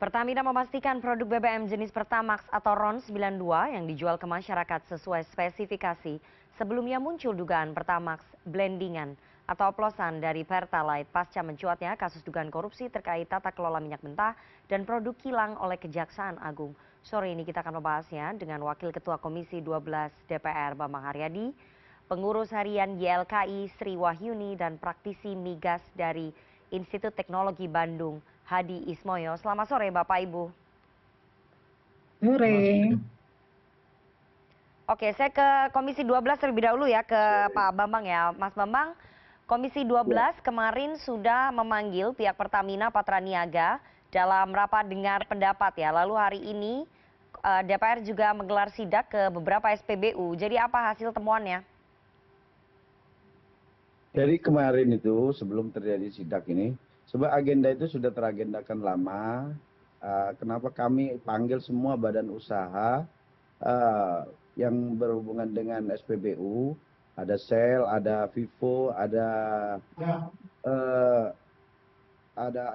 Pertamina memastikan produk BBM jenis Pertamax atau RON 92 yang dijual ke masyarakat sesuai spesifikasi. Sebelumnya muncul dugaan Pertamax blendingan atau oplosan dari Pertalite pasca mencuatnya kasus dugaan korupsi terkait tata kelola minyak mentah dan produk kilang oleh Kejaksaan Agung. Sore ini kita akan membahasnya dengan Wakil Ketua Komisi 12 DPR Bambang Haryadi, pengurus harian YLKI Sri Wahyuni dan praktisi migas dari Institut Teknologi Bandung Hadi Ismoyo. Selamat sore Bapak Ibu. Sore. Oke, saya ke Komisi 12 terlebih dahulu ya, ke Pak Bambang ya. Mas Bambang, Komisi 12 kemarin sudah memanggil pihak Pertamina Patraniaga dalam rapat dengar pendapat ya. Lalu hari ini DPR juga menggelar sidak ke beberapa SPBU. Jadi apa hasil temuannya? Dari kemarin itu sebelum terjadi sidak ini, sebuah agenda itu sudah teragendakan lama. Kenapa kami panggil semua badan usaha yang berhubungan dengan SPBU, ada Shell, ada Vivo,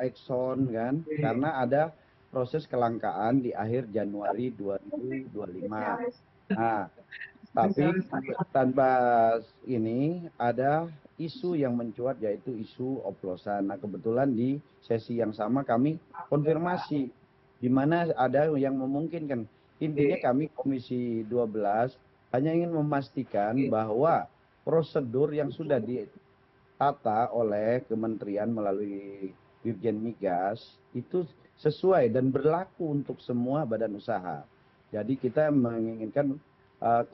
Exxon kan, karena ada proses kelangkaan di akhir Januari 2025. Nah, tapi tanpa ini ada isu yang mencuat yaitu isu oplosan. Nah kebetulan di sesi yang sama kami konfirmasi di mana ada yang memungkinkan. Intinya kami Komisi 12 hanya ingin memastikan bahwa prosedur yang sudah ditata oleh kementerian melalui Dirjen Migas itu sesuai dan berlaku untuk semua badan usaha. Jadi kita menginginkan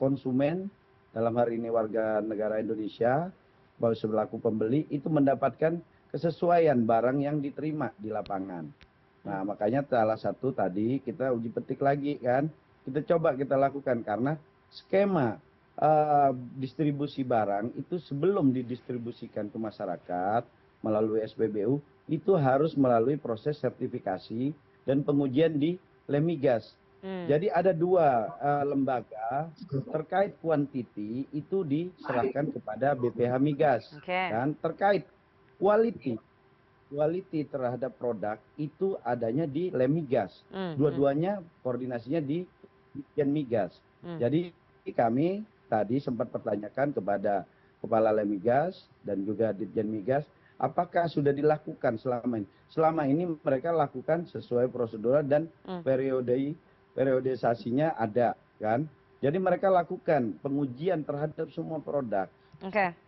konsumen dalam hari ini warga negara Indonesia bahwa selaku pembeli itu mendapatkan kesesuaian barang yang diterima di lapangan. Nah makanya salah satu tadi kita uji petik lagi kan, kita coba kita lakukan karena skema distribusi barang itu sebelum didistribusikan ke masyarakat melalui SPBU itu harus melalui proses sertifikasi dan pengujian di Lemigas. Jadi ada dua lembaga terkait kuantiti itu diserahkan kepada BPH Migas dan terkait quality terhadap produk itu adanya di Lemigas. Dua-duanya koordinasinya di Dirjen Migas. Jadi kami tadi sempat pertanyakan kepada Kepala Lemigas dan juga Dirjen Migas, apakah sudah dilakukan selama ini? Selama ini mereka lakukan sesuai prosedur dan periodisasinya ada kan. Jadi mereka lakukan pengujian terhadap semua produk.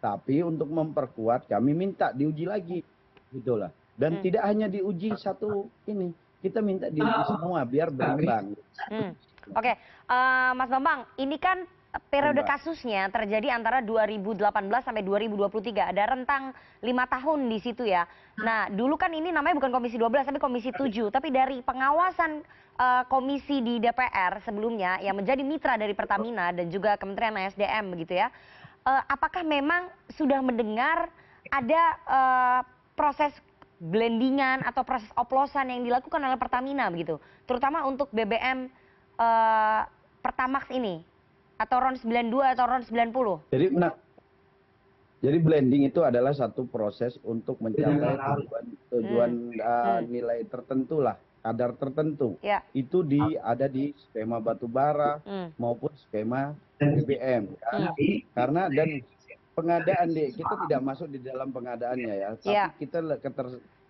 Tapi untuk memperkuat kami minta diuji lagi gitulah. Dan tidak hanya diuji satu ini, kita minta diuji semua biar berimbang. Mas Bambang, ini kan periode kasusnya terjadi antara 2018 sampai 2023. Ada rentang 5 tahun di situ ya. Nah, dulu kan ini namanya bukan Komisi 12 tapi Komisi 7. Tapi dari pengawasan komisi di DPR sebelumnya yang menjadi mitra dari Pertamina dan juga Kementerian ASDM begitu ya. Apakah memang sudah mendengar ada proses blendingan atau proses oplosan yang dilakukan oleh Pertamina begitu, terutama untuk BBM Pertamax ini atau RON 92 atau RON 90? Jadi blending itu adalah satu proses untuk mencapai tujuan nilai tertentu lah, kadar tertentu. Itu ada di skema batubara maupun skema BBM. Karena dan pengadaan kita tidak masuk di dalam pengadaannya ya, tapi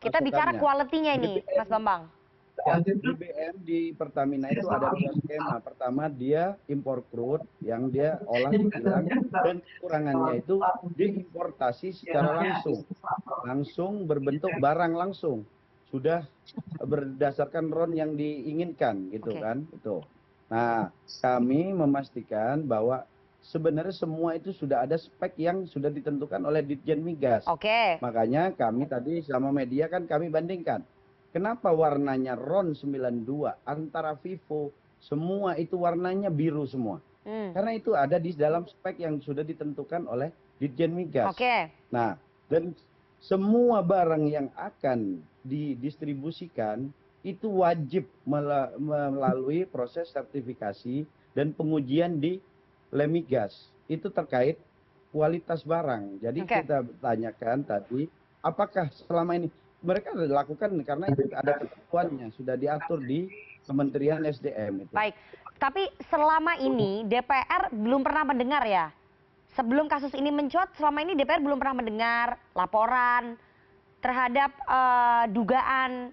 kita bicara kualitinya ini, Mas Bambang. BBM di Pertamina itu ada dua skema. Pertama dia impor crude yang dia olah di kilang dan kekurangannya itu diimportasi secara langsung berbentuk barang langsung. Sudah berdasarkan RON yang diinginkan gitu kan. Itu. Nah, kami memastikan bahwa sebenarnya semua itu sudah ada spek yang sudah ditentukan oleh Dirjen Migas. Makanya kami tadi sama media kan kami bandingkan. Kenapa warnanya RON 92 antara Vivo semua itu warnanya biru semua? Karena itu ada di dalam spek yang sudah ditentukan oleh Dirjen Migas. Nah, dan semua barang yang akan didistribusikan itu wajib melalui proses sertifikasi dan pengujian di Lemigas. Itu terkait kualitas barang. Jadi kita tanyakan tadi, apakah selama ini mereka lakukan karena itu ada ketentuannya, sudah diatur di Kementerian SDM itu. Baik, tapi selama ini DPR belum pernah mendengar ya? Sebelum kasus ini mencuat, selama ini DPR belum pernah mendengar laporan terhadap dugaan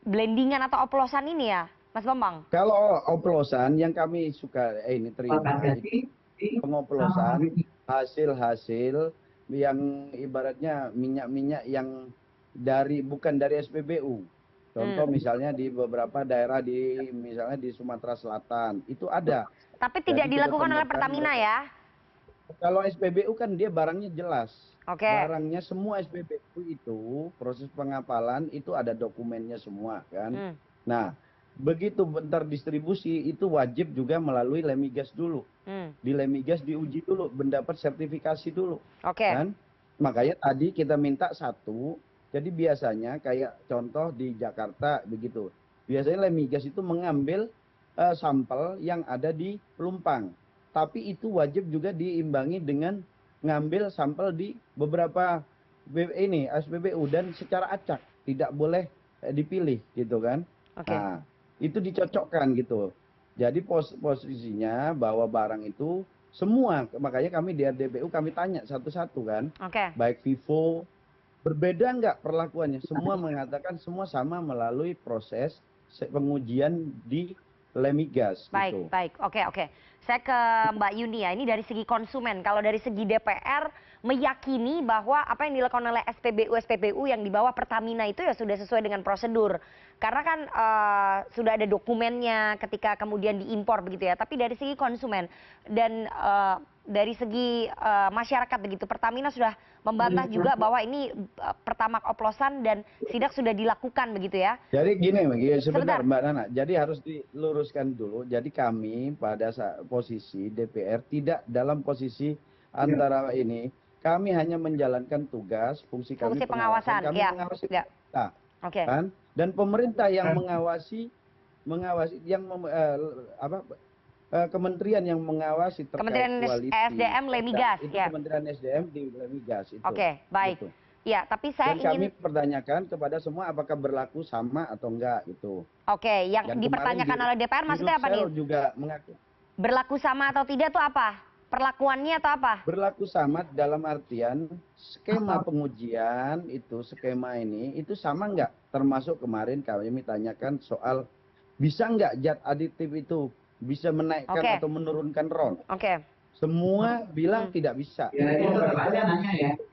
blendingan atau oplosan ini ya, Mas Bambang? Kalau oplosan yang kami suka ini terima itu pengoplosan hasil-hasil yang ibaratnya minyak-minyak yang bukan dari SPBU. Contoh misalnya di beberapa daerah misalnya di Sumatera Selatan itu ada. Tapi tidak Jadi kita dilakukan oleh temukan Pertamina ya? kalau SPBU kan dia barangnya jelas. Oke. Barangnya semua SPBU itu proses pengapalan itu ada dokumennya semua kan. Nah, begitu bentar distribusi itu wajib juga melalui Lemigas dulu. Di Lemigas diuji dulu, mendapat sertifikasi dulu. Oke. Kan? Makanya tadi kita minta satu. Jadi biasanya kayak contoh di Jakarta begitu. Biasanya Lemigas itu mengambil sampel yang ada di Pelumpang. Tapi itu wajib juga diimbangi dengan ngambil sampel di beberapa SPBU dan secara acak, tidak boleh dipilih gitu kan. Oke. Nah, itu dicocokkan gitu. Jadi posisinya bahwa barang itu semua, makanya kami di RDPU kami tanya satu-satu kan. Oke. Baik Vivo, berbeda nggak perlakuannya? Semua mengatakan semua sama melalui proses pengujian di Lemigas. Baik, gitu. baik. Oke. Saya ke Mbak Yuni ya, ini dari segi konsumen. Kalau dari segi DPR meyakini bahwa apa yang dilakukan oleh SPBU yang di bawah Pertamina itu ya sudah sesuai dengan prosedur. Karena kan sudah ada dokumennya ketika kemudian diimpor begitu ya. Tapi dari segi konsumen dan dari segi masyarakat begitu, Pertamina sudah membantah juga bahwa ini pertamax oplosan dan sidak sudah dilakukan begitu ya. Jadi gini, sebentar Sebentar. Mbak Nana. Jadi harus diluruskan dulu. Jadi kami pada posisi DPR tidak dalam posisi antara ini. Kami hanya menjalankan tugas, fungsi kami Fungsi pengawasan, kami ya. mengawasi Ya. pemerintah, Oke. kan? Dan pemerintah yang mengawasi yang kementerian yang mengawasi terkait Kementerian kualitas SDM Lemigas, itu ya. Kementerian SDM di Lemigas itu. Oke, baik. Gitu. Ya, tapi saya Dan kami ingin pertanyakan kepada semua apakah berlaku sama atau enggak gitu. Oke, yang Dan dipertanyakan kemarin oleh DPR maksudnya apa nih? juga mengaku Berlaku sama atau tidak tuh apa? Perlakuannya atau apa? berlaku sama dalam artian skema pengujian itu skema ini itu sama enggak? Termasuk kemarin kami tanyakan soal bisa enggak zat aditif itu bisa menaikkan Oke. atau menurunkan RON. Oke. Semua bilang tidak bisa.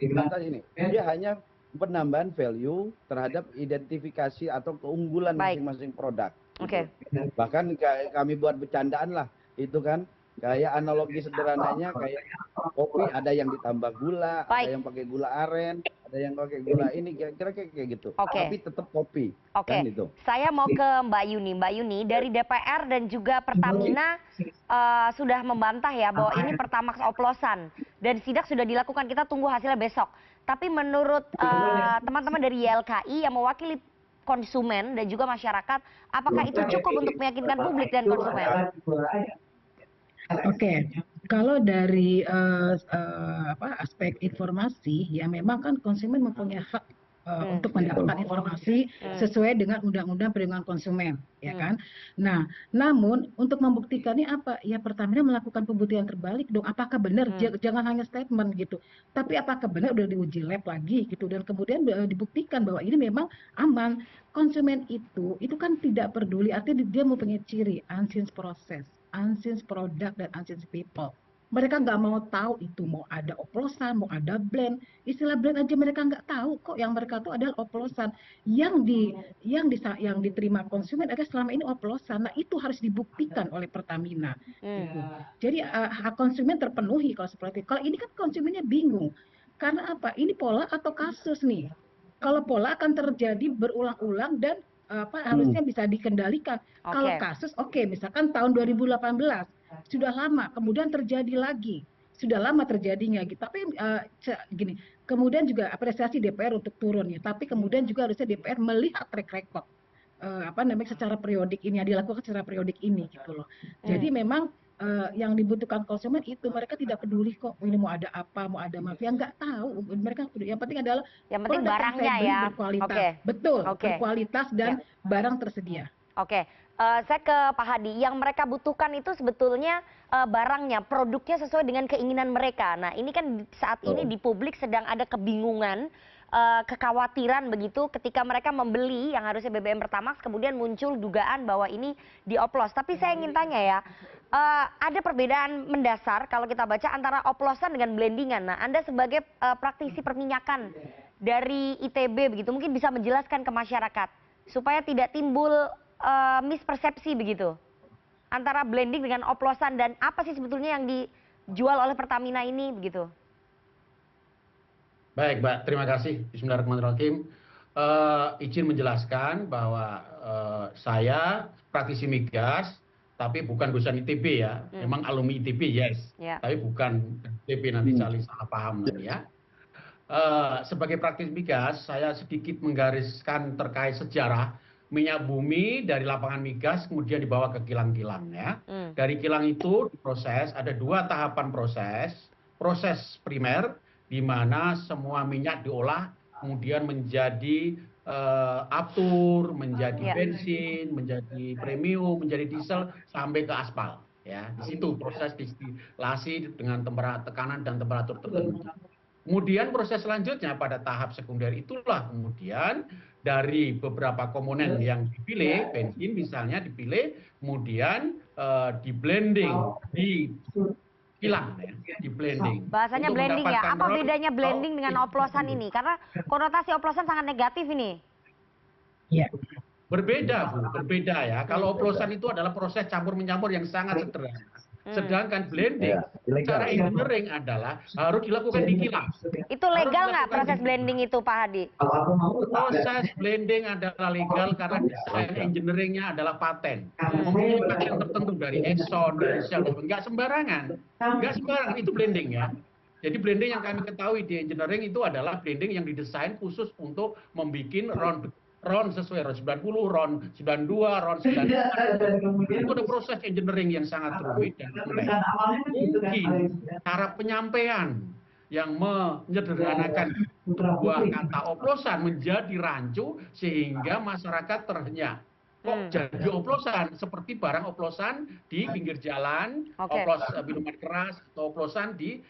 Lantas ini, dia hanya penambahan value terhadap identifikasi atau keunggulan Baik. masing-masing produk. Oke. Bahkan kami buat bercandaan lah, itu kan kayak analogi sederhananya kayak kopi ada yang ditambah gula, Baik. ada yang pakai gula aren, ada yang pakai gula ini, kira-kira kayak gitu. Oke. Tapi tetap kopi. Oke, Kan itu. saya mau ke Mbak Yuni. Mbak Yuni, dari DPR dan juga Pertamina sudah membantah ya bahwa ini pertamax oplosan dan sidak sudah dilakukan. Kita tunggu hasilnya besok. Tapi menurut teman-teman dari YLKI yang mewakili konsumen dan juga masyarakat, apakah itu cukup untuk meyakinkan publik dan konsumen? Oke, kalau dari aspek informasi, ya memang kan konsumen mempunyai hak untuk mendapatkan informasi sesuai dengan Undang-Undang Perlindungan Konsumen, ya kan? Nah, namun untuk membuktikannya apa? Ya Pertamina melakukan pembuktian terbalik dong. Apakah benar? Jangan hanya statement gitu. Tapi apakah benar udah diuji lab lagi gitu dan kemudian dibuktikan bahwa ini memang aman. Konsumen itu kan tidak peduli, artinya dia mempunyai ciri unseen process, unseen product dan unseen people. Mereka nggak mau tahu itu mau ada oplosan, mau ada blend. Istilah blend aja mereka nggak tahu kok. Yang mereka tahu adalah oplosan. Yang diterima konsumen adalah selama ini oplosan. Nah itu harus dibuktikan oleh Pertamina. Gitu. Jadi hak konsumen terpenuhi kalau seperti itu. Kalau ini kan konsumennya bingung. Karena apa? Ini pola atau kasus nih. Kalau pola akan terjadi berulang-ulang dan harusnya bisa dikendalikan. Kalau kasus misalkan tahun 2018 sudah lama kemudian terjadi lagi. Sudah lama terjadinya gitu. Tapi gini, kemudian juga apresiasi DPR untuk turun ya. Tapi kemudian juga harusnya DPR melihat track record secara periodik ini, yang dilakukan secara periodik ini gitu loh. Jadi memang yang dibutuhkan konsumen itu mereka tidak peduli kok ini mau ada apa, mau ada mafia, nggak tahu, mereka nggak peduli. Yang penting adalah Yang penting produk yang saya barangnya beli ya. berkualitas, Oke. betul, Oke. berkualitas Ya. dan barang tersedia. Oke, saya ke Pak Hadi. Yang mereka butuhkan itu sebetulnya barangnya, produknya sesuai dengan keinginan mereka. Nah, ini kan saat ini di publik sedang ada kebingungan, kekhawatiran begitu ketika mereka membeli yang harusnya BBM Pertamax, kemudian muncul dugaan bahwa ini dioplos. Tapi saya ingin tanya ya, ada perbedaan mendasar kalau kita baca antara oplosan dengan blendingan. Nah, Anda sebagai praktisi perminyakan dari ITB begitu, mungkin bisa menjelaskan ke masyarakat supaya tidak timbul mispersepsi begitu antara blending dengan oplosan, dan apa sih sebetulnya yang dijual oleh Pertamina ini begitu. Baik, Mbak, terima kasih. Bismillahirrahmanirrahim. Izin menjelaskan bahwa saya praktisi migas, tapi bukan lulusan ITB ya. Memang alumni ITB, yes. Tapi bukan ITB, nanti salah paham nanti ya. Sebagai praktisi migas, saya sedikit menggariskan terkait sejarah minyak bumi dari lapangan migas kemudian dibawa ke kilang-kilang ya. Dari kilang itu diproses, ada 2 tahapan proses. Proses primer, di mana semua minyak diolah kemudian menjadi aftur, menjadi bensin, menjadi premium, menjadi diesel sampai ke aspal. Ya, di situ proses distilasi dengan tekanan dan temperatur tertentu. Kemudian proses selanjutnya pada tahap sekunder itulah kemudian dari beberapa komponen yang dipilih, bensin misalnya dipilih, kemudian di blending di kilang ya, di blending. Bahasanya blending ya. Apa bedanya blending dengan oplosan ini? Karena konotasi oplosan sangat negatif ini. Iya. Berbeda, Bu, berbeda ya. Kalau oplosan itu adalah proses campur-mencampur yang sangat sederhana. Sedangkan blending secara engineering adalah harus dilakukan di kilang. Itu legal nggak proses blending itu, Pak Hadi? Proses blending adalah legal karena desain engineeringnya adalah paten. Ini paten tertentu dari Exxon, dari Shell, nggak sembarangan. Nggak sembarangan, itu blending ya. Jadi blending yang kami ketahui di engineering itu adalah blending yang didesain khusus untuk membuat RON sesuai RON 90, RON 92, RON 95. Itu ada proses engineering yang sangat rumit dan kompleks. Mungkin cara penyampaian yang menyederhanakan sebuah kata oplosan menjadi rancu sehingga masyarakat terhenyak. Kok jadi oplosan seperti barang oplosan di pinggir jalan, oplos minuman keras atau oplosan di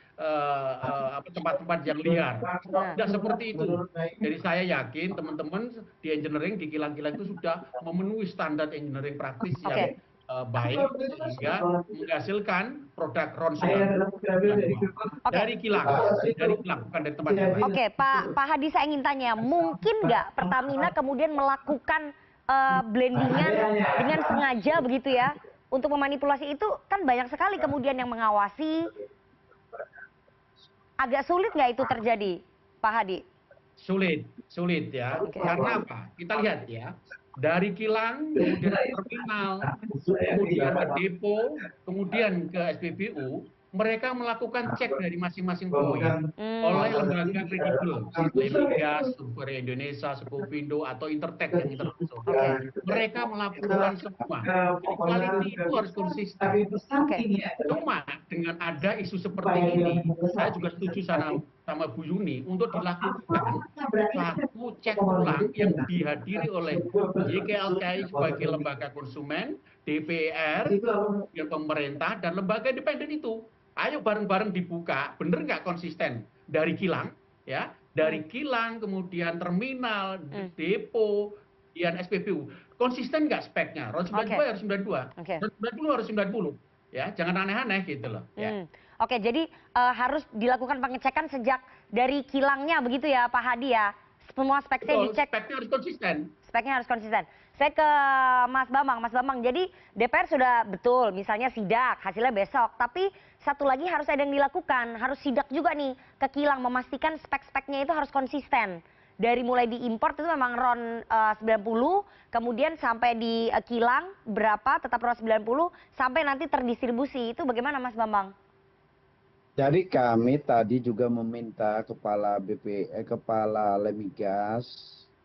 tempat-tempat yang liar. Tidak seperti itu. Jadi saya yakin teman-teman di engineering di kilang-kilang itu sudah memenuhi standar engineering praktis yang baik sehingga menghasilkan produk RON 92 dari kilang bukan dari tempat yang lain. Oke, Pak Hadi, saya ingin tanya, mungkin nggak Pertamina kemudian melakukan blendingan dengan sengaja begitu ya untuk memanipulasi itu? Kan banyak sekali kemudian yang mengawasi. Agak sulit nggak itu terjadi, Pak Hadi? Sulit ya. Karena apa? Kita lihat ya, dari kilang kemudian ke terminal, kemudian ke depo, kemudian ke SPBU, mereka melakukan cek dari masing-masing poin oleh lembaga kredibel, Migas, Survei Indonesia, Sekopindo, atau Intertek yang internasional. Mereka melakukan semua. Quality itu harus konsisten. Cuma dengan ada isu seperti ini, saya juga setuju sama Bu Yuni untuk dilakukan satu cek ulang yang dihadiri oleh YKLKI sebagai lembaga konsumen, DPR, pemerintah, dan lembaga independen itu. Ayo bareng-bareng dibuka, bener nggak konsisten dari kilang, ya, dari kilang kemudian terminal, depo, kemudian SPBU, konsisten nggak speknya? RON 92 harus 92, RON 90 harus 90, ya, jangan aneh-aneh gitu loh. Ya. Oke, jadi harus dilakukan pengecekan sejak dari kilangnya begitu ya, Pak Hadi ya? Semua speknya dicek. Speknya harus konsisten. Speknya harus konsisten. Saya ke Mas Bambang, jadi DPR sudah betul, misalnya sidak, hasilnya besok. Tapi satu lagi harus ada yang dilakukan, harus sidak juga nih ke kilang, memastikan spek-speknya itu harus konsisten. Dari mulai diimpor itu memang RON 90, kemudian sampai di kilang berapa, tetap RON 90, sampai nanti terdistribusi. Itu bagaimana Mas Bambang? Jadi kami tadi juga meminta kepala kepala Lemigas,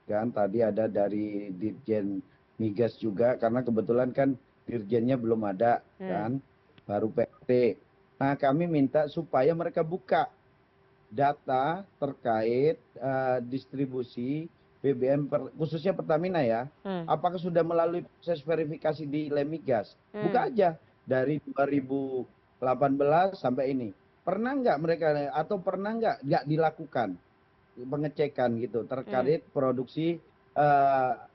kan tadi ada dari Dirjen Migas juga, karena kebetulan kan dirjennya belum ada kan. baru PT. Nah, kami minta supaya mereka buka data terkait distribusi BBM khususnya Pertamina ya. Apakah sudah melalui proses verifikasi di Lemigas? Buka aja dari 2018 sampai ini. Pernah nggak mereka atau pernah nggak dilakukan pengecekan gitu terkait produksi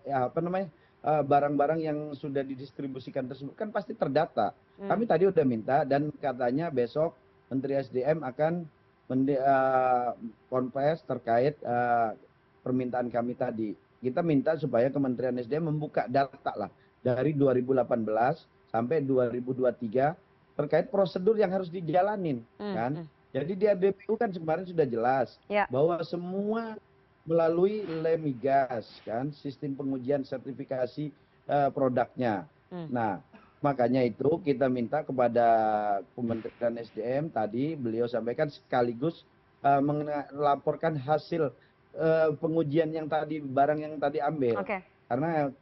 ya apa namanya barang-barang yang sudah didistribusikan tersebut kan pasti terdata. Kami tadi udah minta dan katanya besok Menteri SDM akan konfes terkait permintaan kami tadi. Kita minta supaya Kementerian SDM membuka data lah dari 2018 sampai 2023 terkait prosedur yang harus dijalanin kan. Jadi di RDPU kan kemarin sudah jelas bahwa semua melalui Lemigas kan, sistem pengujian sertifikasi produknya. Nah, makanya itu kita minta kepada Kementerian SDM tadi beliau sampaikan sekaligus melaporkan hasil pengujian yang tadi barang yang tadi ambil. Karena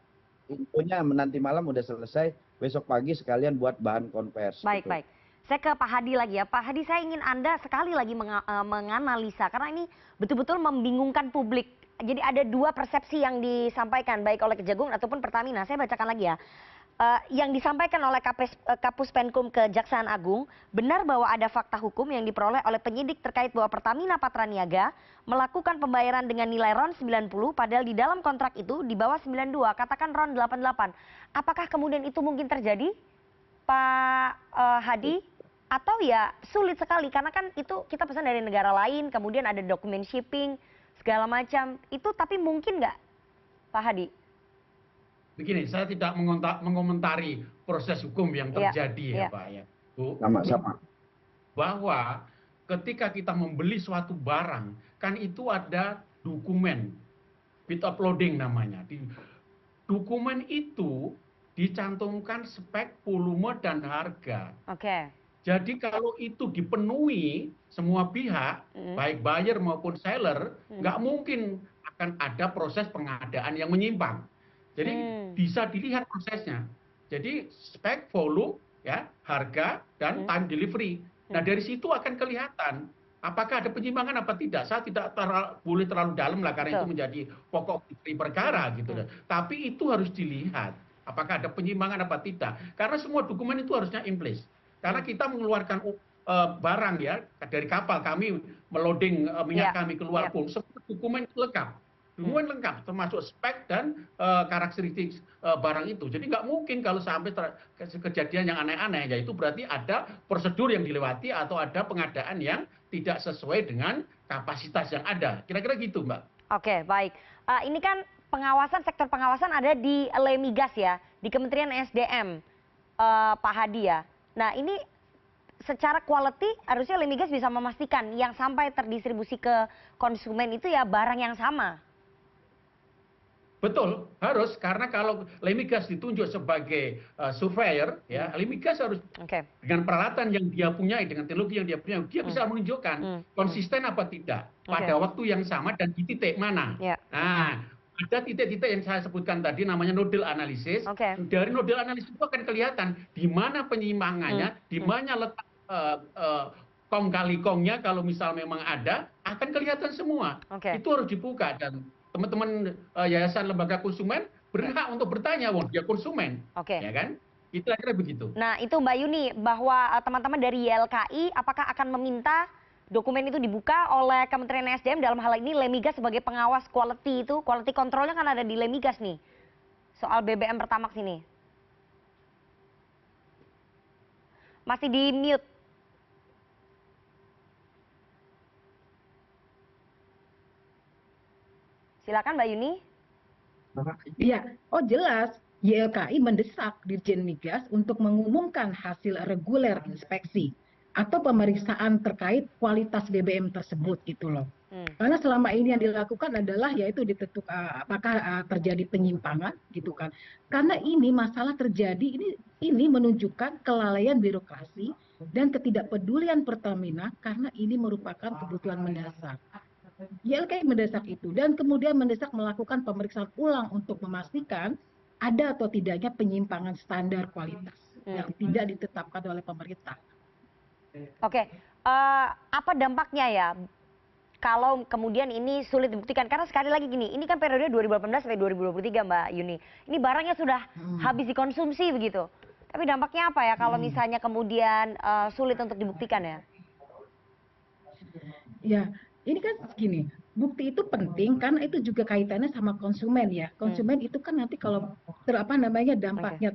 infonya nanti malam udah selesai, besok pagi sekalian buat bahan konvers. Baik, gitu. baik. Saya ke Pak Hadi lagi ya. Pak Hadi, saya ingin Anda sekali lagi menganalisa karena ini betul-betul membingungkan publik. Jadi ada dua persepsi yang disampaikan baik oleh Kejagung ataupun Pertamina. Saya bacakan lagi ya. Yang disampaikan oleh Kapus Penkum Kejaksaan Agung, benar bahwa ada fakta hukum yang diperoleh oleh penyidik terkait bahwa Pertamina Patraniaga melakukan pembayaran dengan nilai RON 90 padahal di dalam kontrak itu di bawah 92, katakan RON 88. Apakah kemudian itu mungkin terjadi, Pak Hadi? Atau ya sulit sekali karena kan itu kita pesan dari negara lain, kemudian ada dokumen shipping, segala macam. Itu tapi mungkin nggak, Pak Hadi? Begini, saya tidak mengomentari proses hukum yang terjadi ya Pak ya, Bu. Sama-sama. Bahwa ketika kita membeli suatu barang, kan itu ada dokumen, bit uploading namanya. Di dokumen itu dicantumkan spek, volume, dan harga. Jadi kalau itu dipenuhi semua pihak, baik buyer maupun seller, nggak mungkin akan ada proses pengadaan yang menyimpang. Jadi bisa dilihat prosesnya. Jadi spek, volume, ya, harga, dan time delivery. Nah dari situ akan kelihatan apakah ada penyimpangan apa tidak. Saya tidak boleh terlalu dalam lah karena itu menjadi pokok perkara gitu. Tapi itu harus dilihat apakah ada penyimpangan apa tidak. Karena semua dokumen itu harusnya in place. Karena kita mengeluarkan barang ya dari kapal, kami meloading minyak kami keluar pun semua dokumen lengkap. Dokumen lengkap termasuk spek dan karakteristik barang itu. Jadi nggak mungkin kalau sampai kejadian yang aneh-aneh, yaitu berarti ada prosedur yang dilewati atau ada pengadaan yang tidak sesuai dengan kapasitas yang ada. Kira-kira gitu, Mbak. Oke, baik. Ini kan pengawasan, sektor pengawasan ada di Lemigas ya, di Kementerian SDM, Pak Hadi ya. Nah ini secara quality harusnya Lemigas bisa memastikan yang sampai terdistribusi ke konsumen itu ya barang yang sama. Betul, harus, karena kalau Lemigas ditunjuk sebagai surveyor, ya Lemigas harus dengan peralatan yang dia punya, dengan teknologi yang dia punya, dia bisa menunjukkan konsisten apa tidak pada waktu yang sama dan di titik mana. Nah, ada titik-titik yang saya sebutkan tadi namanya nodal analisis. Dari nodal analisis itu akan kelihatan di mana penyimpangannya, di mana letak kong kali kongnya kalau misal memang ada, akan kelihatan semua. Itu harus dibuka dan teman-teman yayasan lembaga konsumen berhak untuk bertanya, wong dia konsumen, ya kan? Itu akhirnya begitu. Nah itu Mbak Yuni, bahwa teman-teman dari YLKI apakah akan meminta dokumen itu dibuka oleh Kementerian SDM dalam hal ini Lemigas sebagai pengawas quality itu, quality controlnya kan ada di Lemigas nih, soal BBM Pertamax ini. Masih di mute. Silakan Mbak Yuni. Iya, oh jelas. YLKI mendesak Dirjen Migas untuk mengumumkan hasil reguler inspeksi atau pemeriksaan terkait kualitas BBM tersebut gitu loh. Karena selama ini yang dilakukan adalah yaitu ditentukan apakah terjadi penyimpangan gitu kan. Karena ini masalah terjadi ini menunjukkan kelalaian birokrasi dan ketidakpedulian Pertamina karena ini merupakan kebutuhan mendasar. YLKI mendesak itu dan kemudian mendesak melakukan pemeriksaan ulang untuk memastikan ada atau tidaknya penyimpangan standar kualitas. yang tidak ditetapkan oleh pemerintah. Oke, apa dampaknya ya kalau kemudian ini sulit dibuktikan? Karena sekali lagi gini, ini kan periode 2018 sampai 2023 Mbak Yuni. Ini barangnya sudah habis dikonsumsi begitu. Tapi dampaknya apa ya kalau misalnya kemudian sulit untuk dibuktikan ya? Ya, ini kan gini, bukti itu penting karena itu juga kaitannya sama konsumen ya. Konsumen itu kan nanti kalau dampaknya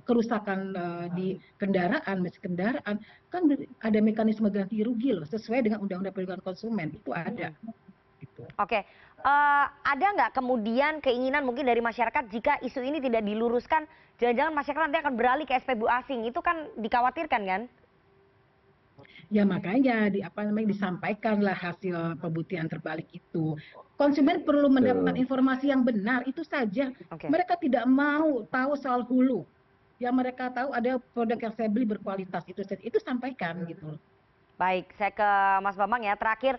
kerusakan di kendaraan, mesin kendaraan, kan ada mekanisme ganti rugi loh, sesuai dengan Undang-Undang Perlindungan Konsumen itu ada. Gitu. Oke, ada nggak kemudian keinginan mungkin dari masyarakat jika isu ini tidak diluruskan, jangan-jangan masyarakat nanti akan beralih ke SPBU asing, itu kan dikhawatirkan kan? Ya makanya disampaikanlah hasil pembuktian terbalik itu. Konsumen perlu mendapatkan informasi yang benar, itu saja. Mereka tidak mau tahu soal hulu. Yang mereka tahu ada produk yang saya beli berkualitas, itu saja. Itu sampaikan gitu. Baik, saya ke Mas Bambang ya. Terakhir,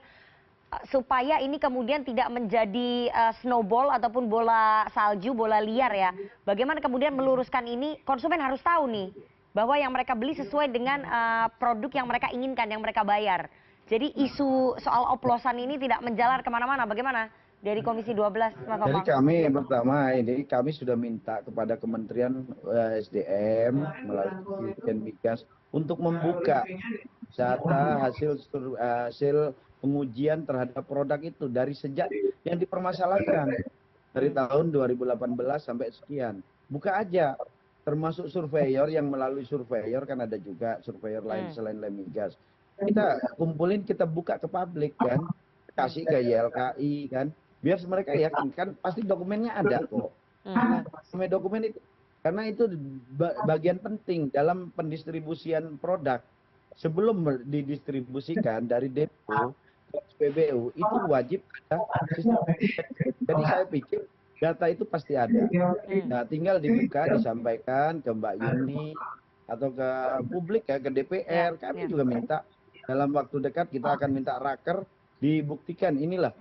supaya ini kemudian tidak menjadi snowball ataupun bola salju, bola liar ya. Bagaimana kemudian meluruskan ini? Konsumen harus tahu nih bahwa yang mereka beli sesuai dengan produk yang mereka inginkan, yang mereka bayar. Jadi isu soal oplosan ini tidak menjalar kemana-mana. Bagaimana dari Komisi 12, Mas Bambang? Jadi kami sudah minta kepada Kementerian SDM melalui Dirjen Migas untuk membuka data hasil pengujian terhadap produk itu dari sejak yang dipermasalahkan dari tahun 2018 sampai sekian. Buka aja. Termasuk surveyor yang melalui surveyor, kan ada juga surveyor lain selain Lemigas. Kita kumpulin, kita buka ke publik kan, kasih ke YLKI kan, biar mereka yakin kan pasti dokumennya ada kok. Dokumen itu karena itu bagian penting dalam pendistribusian produk. Sebelum didistribusikan dari depo ke SPBU itu wajib ada sistem. Jadi saya pikir data itu pasti ada. Nah, tinggal dibuka, disampaikan ke Mbak Yuni atau ke publik ya, ke DPR. Kami juga minta dalam waktu dekat kita akan minta raker dibuktikan inilah.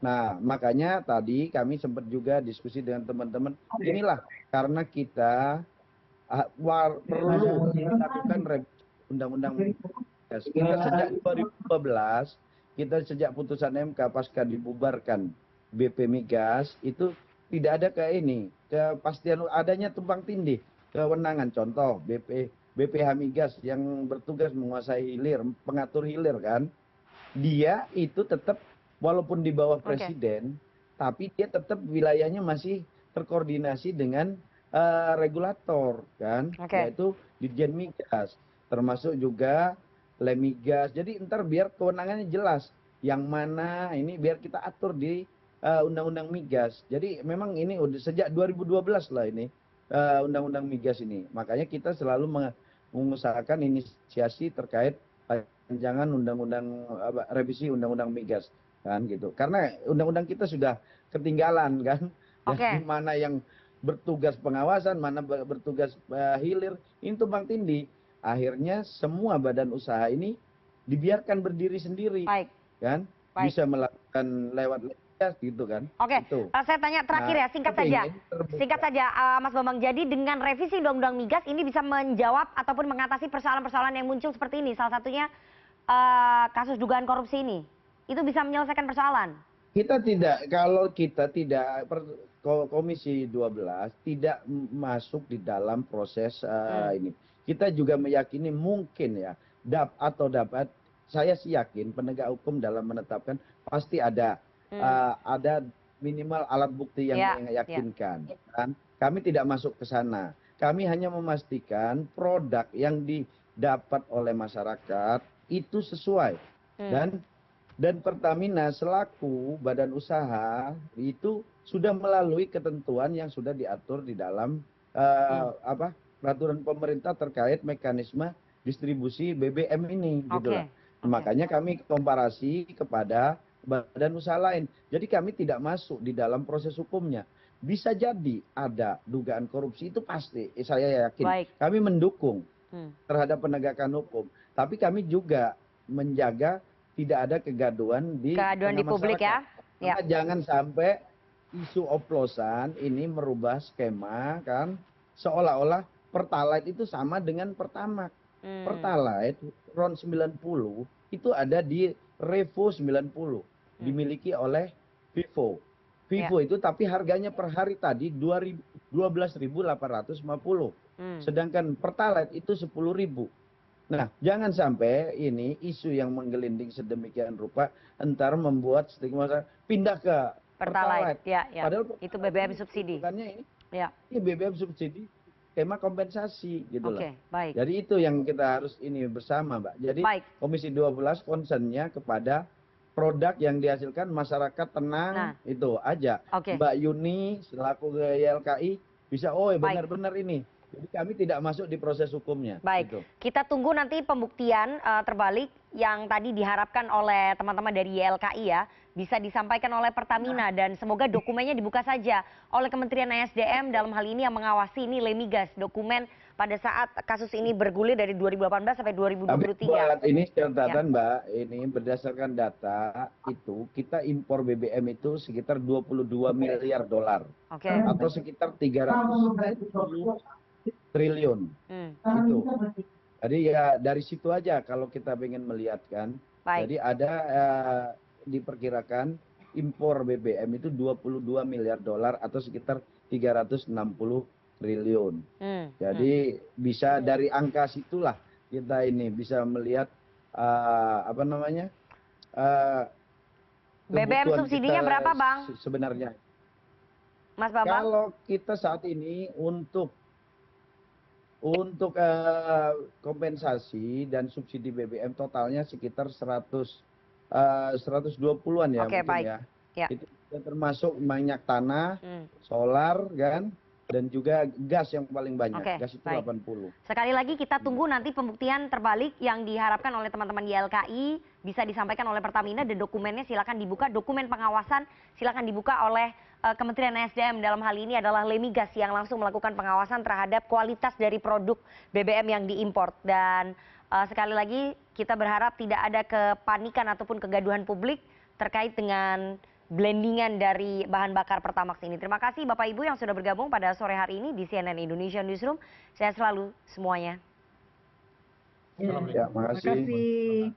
Nah, makanya tadi kami sempat juga diskusi dengan teman-teman. Inilah karena kita perlu melakukan revisi Undang-Undang Migas. Kita sejak 2012, kita sejak putusan MK pasca dibubarkan BP Migas itu tidak ada kepastian adanya tumpang tindih kewenangan. Contoh BPH Migas yang bertugas menguasai hilir, pengatur hilir kan, dia itu tetap walaupun di bawah presiden, tapi dia tetap wilayahnya masih terkoordinasi dengan regulator kan, yaitu Dirjen Migas, termasuk juga Lemigas. Jadi ntar biar kewenangannya jelas, yang mana ini biar kita atur di Undang-Undang Migas. Jadi memang ini udah sejak 2012 lah ini Undang-Undang Migas ini. Makanya kita selalu mengusahakan inisiasi terkait rancangan revisi Undang-Undang Migas kan gitu. Karena undang-undang kita sudah ketinggalan kan. Mana yang bertugas pengawasan, mana bertugas hilir, ini tumpang tindih. Akhirnya semua badan usaha ini dibiarkan berdiri sendiri. Kan? Bisa melakukan lewat gitu kan. Saya tanya terakhir ya, singkat saja Mas Bambang. Jadi dengan revisi Undang-Undang Migas ini bisa menjawab ataupun mengatasi persoalan-persoalan yang muncul seperti ini. Salah satunya kasus dugaan korupsi ini. Itu bisa menyelesaikan persoalan. Kalau kita tidak Komisi 12 tidak masuk di dalam proses ini. Kita juga meyakini mungkin ya dapat saya sih yakin penegak hukum dalam menetapkan pasti ada minimal alat bukti yang meyakinkan. Kan? Kami tidak masuk ke sana. Kami hanya memastikan produk yang didapat oleh masyarakat itu sesuai. Dan Pertamina selaku badan usaha itu sudah melalui ketentuan yang sudah diatur di dalam peraturan pemerintah terkait mekanisme distribusi BBM ini. Makanya kami komparasi kepada badan usaha lain. Jadi kami tidak masuk di dalam proses hukumnya. Bisa jadi ada dugaan korupsi, itu pasti. Saya yakin. Kami mendukung terhadap penegakan hukum. Tapi kami juga menjaga tidak ada kegaduhan di publik ya. Jangan sampai isu oplosan ini merubah skema kan, seolah-olah Pertalite itu sama dengan Pertamax. Pertalite RON 90 itu ada di Revo 90, dimiliki oleh Vivo. Vivo itu tapi harganya per hari tadi 12.850. Sedangkan Pertalite itu 10.000. Nah, jangan sampai ini isu yang menggelinding sedemikian rupa entar membuat stigma pindah ke Pertalite. Ya. Padahal Itu BBM subsidi. Ini Ya. BBM subsidi skema kompensasi gitu loh. Oke, baik. Jadi itu yang kita harus ini bersama, Mbak. Jadi Komisi 12 concernnya kepada produk yang dihasilkan masyarakat tenang, itu aja. Mbak Yuni selaku YLKI bisa, benar-benar ini. Jadi kami tidak masuk di proses hukumnya. Baik, gitu. Kita tunggu nanti pembuktian terbalik yang tadi diharapkan oleh teman-teman dari YLKI ya, bisa disampaikan oleh Pertamina dan semoga dokumennya dibuka saja oleh Kementerian ESDM dalam hal ini yang mengawasi ini Lemigas, dokumen pada saat kasus ini bergulir dari 2018 sampai 2023. Tapi buat ini catatan Mbak, ini berdasarkan data itu kita impor BBM itu sekitar 22 miliar dolar. Atau sekitar 310 triliun. Itu. Jadi ya dari situ aja kalau kita ingin melihatkan. Jadi ada diperkirakan impor BBM itu 22 miliar dolar atau sekitar 360 triliun. Jadi bisa dari angka situlah kita ini bisa melihat BBM subsidinya berapa, Bang? Sebenarnya. Mas Bambang? Kalau kita saat ini untuk kompensasi dan subsidi BBM totalnya sekitar 120-an ya mungkin ya. Itu termasuk minyak tanah, solar kan, dan juga gas yang paling banyak. Gas itu 80. Sekali lagi kita tunggu nanti pembuktian terbalik yang diharapkan oleh teman-teman YLKI bisa disampaikan oleh Pertamina dan dokumennya silakan dibuka, dokumen pengawasan silakan dibuka oleh Kementerian ESDM dalam hal ini adalah Lemigas yang langsung melakukan pengawasan terhadap kualitas dari produk BBM yang diimpor. Dan sekali lagi kita berharap tidak ada kepanikan ataupun kegaduhan publik terkait dengan blendingan dari bahan bakar Pertamax ini. Terima kasih Bapak Ibu yang sudah bergabung pada sore hari ini di CNN Indonesia Newsroom. Sehat selalu semuanya. Ya, makasih.